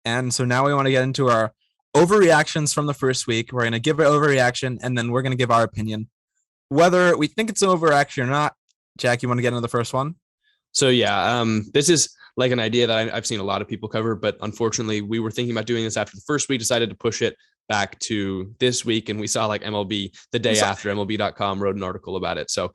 And so now we want to get into our overreactions from the first week. We're going to give an overreaction, and then we're going to give our opinion, whether we think it's an overreaction or not. Jack, you want to get into the first one? So yeah, this is like an idea that I've seen a lot of people cover, but unfortunately we were thinking about doing this after the first week, decided to push it back to this week. And we saw like MLB the day after MLB.com wrote an article about it. So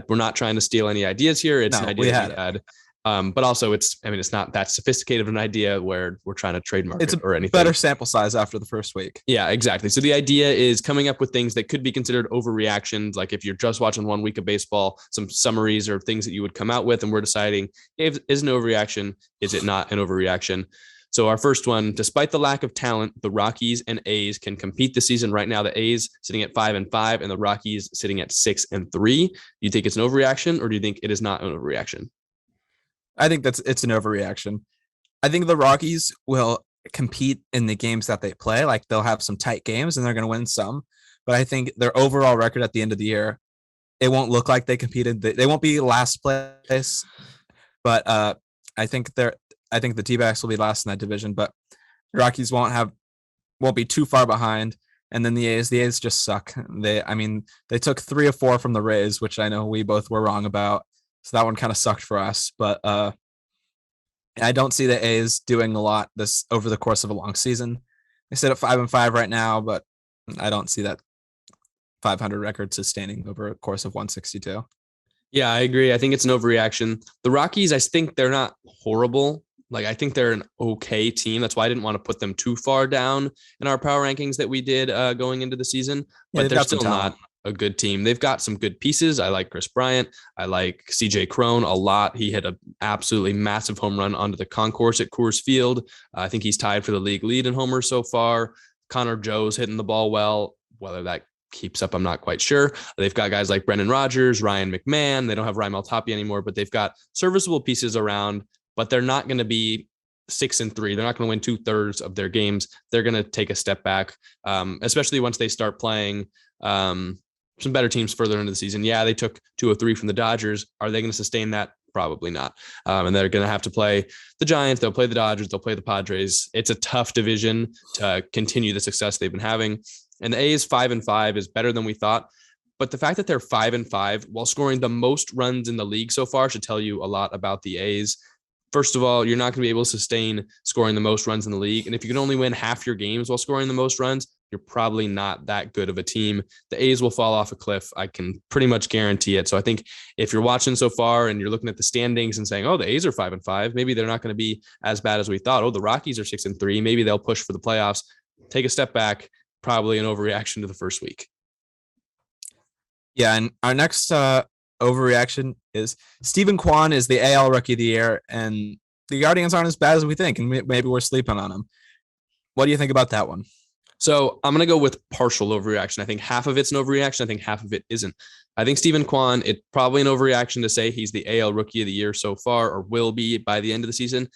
we're not trying to steal any ideas here. It's an idea we had. But also it's not that sophisticated of an idea where we're trying to trademark it or anything. Better sample size after the first week. Yeah, exactly. So the idea is coming up with things that could be considered overreactions. Like if you're just watching 1 week of baseball, some summaries or things that you would come out with, and we're deciding if is an overreaction, is it not an overreaction? So our first one, despite the lack of talent, the Rockies and A's can compete this season. Right now, the A's sitting at 5-5 and the Rockies sitting at 6-3. Do you think it's an overreaction, or do you think it is not an overreaction? I think it's an overreaction. I think the Rockies will compete in the games that they play. Like they'll have some tight games and they're going to win some. But I think their overall record at the end of the year, it won't look like they competed. They won't be last place. But I think the D-backs will be last in that division. But the Rockies won't be too far behind. And then the A's just suck. They took 3 or 4 from the Rays, which I know we both were wrong about. So that one kind of sucked for us, but I don't see the A's doing a lot this over the course of a long season. They sit at 5-5 right now, but I don't see that 500 record sustaining over a course of 162. Yeah, I agree. I think it's an overreaction. The Rockies, I think they're not horrible. Like I think they're an okay team. That's why I didn't want to put them too far down in our power rankings that we did going into the season. But they're still not a good team. They've got some good pieces. I like Chris Bryant. I like CJ Cron a lot. He hit an absolutely massive home run onto the concourse at Coors Field. I think he's tied for the league lead in homers so far. Connor Joe's hitting the ball well. Whether that keeps up, I'm not quite sure. They've got guys like Brendan Rodgers, Ryan McMahon. They don't have Raimel Tapia anymore, but they've got serviceable pieces around, but they're not going to be 6-3. They're not going to win 2/3 of their games. They're going to take a step back, especially once they start playing some better teams further into the season. Yeah, they took 2 or 3 from the Dodgers. Are they going to sustain that? Probably not. And they're going to have to play the Giants. They'll play the Dodgers. They'll play the Padres. It's a tough division to continue the success they've been having. And the A's 5-5 is better than we thought. But the fact that they're 5-5 while scoring the most runs in the league so far should tell you a lot about the A's. First of all, you're not going to be able to sustain scoring the most runs in the league. And if you can only win half your games while scoring the most runs, you're probably not that good of a team. The A's will fall off a cliff. I can pretty much guarantee it. So I think if you're watching so far and you're looking at the standings and saying, oh, the A's are 5-5, maybe they're not going to be as bad as we thought. Oh, the Rockies are 6-3. Maybe they'll push for the playoffs. Take a step back. Probably an overreaction to the first week. Yeah. And our next overreaction is Stephen Kwan is the AL Rookie of the Year, and the Guardians aren't as bad as we think, and maybe we're sleeping on them. What do you think about that one? So I'm going to go with partial overreaction. I think half of it's an overreaction. I think half of it isn't. I think Stephen Kwan, it's probably an overreaction to say he's the AL Rookie of the Year so far, or will be by the end of the season.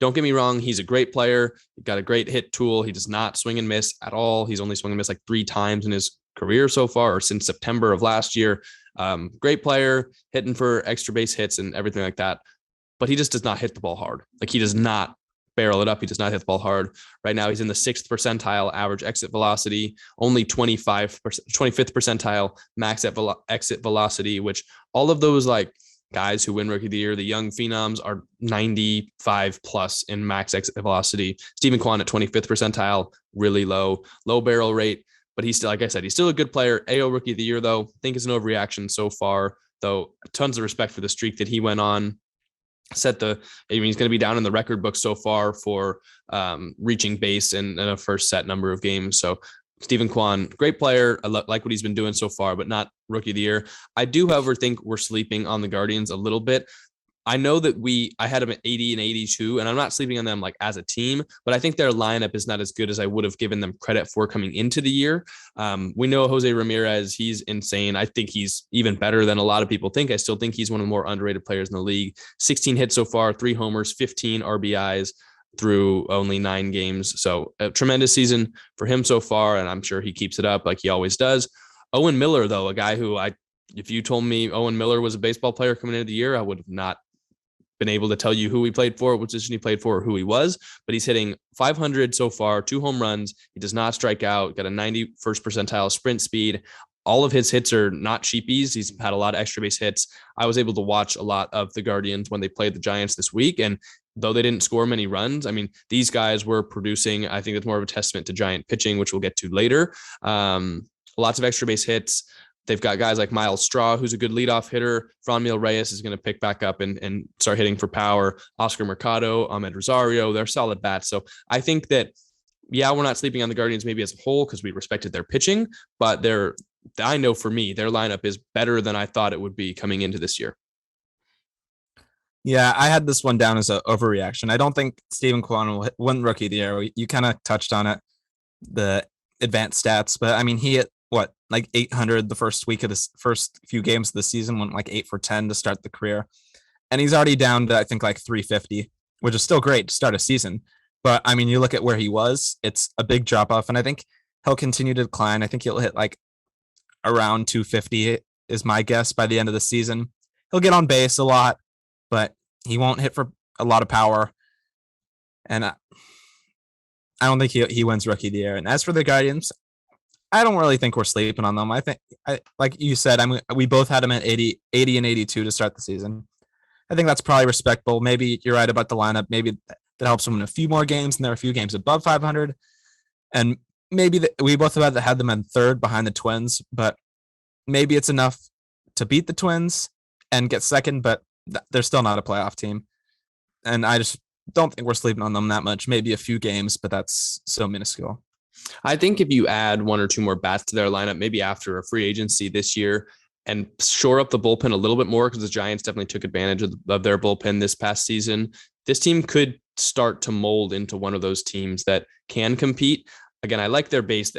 Don't get me wrong. He's a great player. He's got a great hit tool. He does not swing and miss at all. He's only swung and miss like 3 times in his career so far, or since September of last year. Great player, hitting for extra base hits and everything like that. But he just does not hit the ball hard. Like he does not barrel it up. He does not hit the ball hard. Right now, he's in the 6th percentile average exit velocity, only 25th percentile max exit velocity, which all of those like guys who win Rookie of the Year, the young phenoms, are 95 plus in max exit velocity. Stephen Kwan at 25th percentile, really low barrel rate, but he's still, like I said, he's still a good player. AL Rookie of the Year, though, I think it's an overreaction so far, though tons of respect for the streak that he went on. He's going to be down in the record book so far for reaching base in a first set number of games. So Stephen Kwan, great player. I like what he's been doing so far, but not Rookie of the Year. I do, however, think we're sleeping on the Guardians a little bit. I know that I had them at 80 and 82, and I'm not sleeping on them like as a team, but I think their lineup is not as good as I would have given them credit for coming into the year. We know Jose Ramirez, he's insane. I think he's even better than a lot of people think. I still think he's one of the more underrated players in the league. 16 hits so far, 3 homers, 15 RBIs through only 9 games. So a tremendous season for him so far, and I'm sure he keeps it up like he always does. Owen Miller, though, a guy who if you told me Owen Miller was a baseball player coming into the year, I would have not been able to tell you who he played for, what position he played for, or who he was, but he's hitting 500 so far, 2 home runs. He does not strike out, got a 91st percentile sprint speed. All of his hits are not cheapies. He's had a lot of extra base hits. I was able to watch a lot of the Guardians when they played the Giants this week. And though they didn't score many runs, I mean, these guys were producing. I think it's more of a testament to Giant pitching, which we'll get to later. Lots of extra base hits. They've got guys like Myles Straw, who's a good leadoff hitter. Franmil Reyes is going to pick back up and start hitting for power. Oscar Mercado, Ahmed Rosario, they're solid bats. So I think that, yeah, we're not sleeping on the Guardians maybe as a whole because we respected their pitching, but I know for me, their lineup is better than I thought it would be coming into this year. Yeah, I had this one down as an overreaction. I don't think Stephen Kwan will win Rookie of the Year. You kind of touched on it, the advanced stats, but I mean, he hit like 800 the first week of this first few games of the season, went like 8 for 10 to start the career. And he's already down to, I think, like 350, which is still great to start a season. But I mean, you look at where he was, it's a big drop off. And I think he'll continue to decline. I think he'll hit like around 250 is my guess by the end of the season. He'll get on base a lot, but he won't hit for a lot of power. And I don't think he wins Rookie of the Year. And as for the Guardians, I don't really think we're sleeping on them. I think, like you said, we both had them at 80 and 82 to start the season. I think that's probably respectable. Maybe you're right about the lineup. Maybe that helps them in a few more games, and there are a few games above 500. And maybe we both had them in third behind the Twins, but maybe it's enough to beat the Twins and get second, but they're still not a playoff team. And I just don't think we're sleeping on them that much. Maybe a few games, but that's so minuscule. I think if you add 1 or 2 more bats to their lineup, maybe after a free agency this year, and shore up the bullpen a little bit more, because the Giants definitely took advantage of their bullpen this past season, this team could start to mold into one of those teams that can compete. Again, I like their base.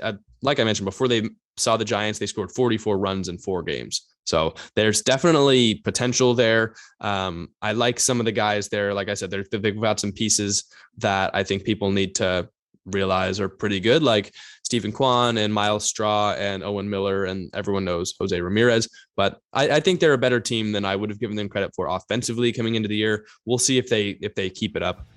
Like I mentioned before, they saw the Giants, they scored 44 runs in 4 games. So there's definitely potential there. I like some of the guys there. Like I said, they've got some pieces that I think people need to realize are pretty good, like Stephen Kwan and Myles Straw and Owen Miller, and everyone knows Jose Ramirez. But I think they're a better team than I would have given them credit for offensively coming into the year. We'll see if they keep it up.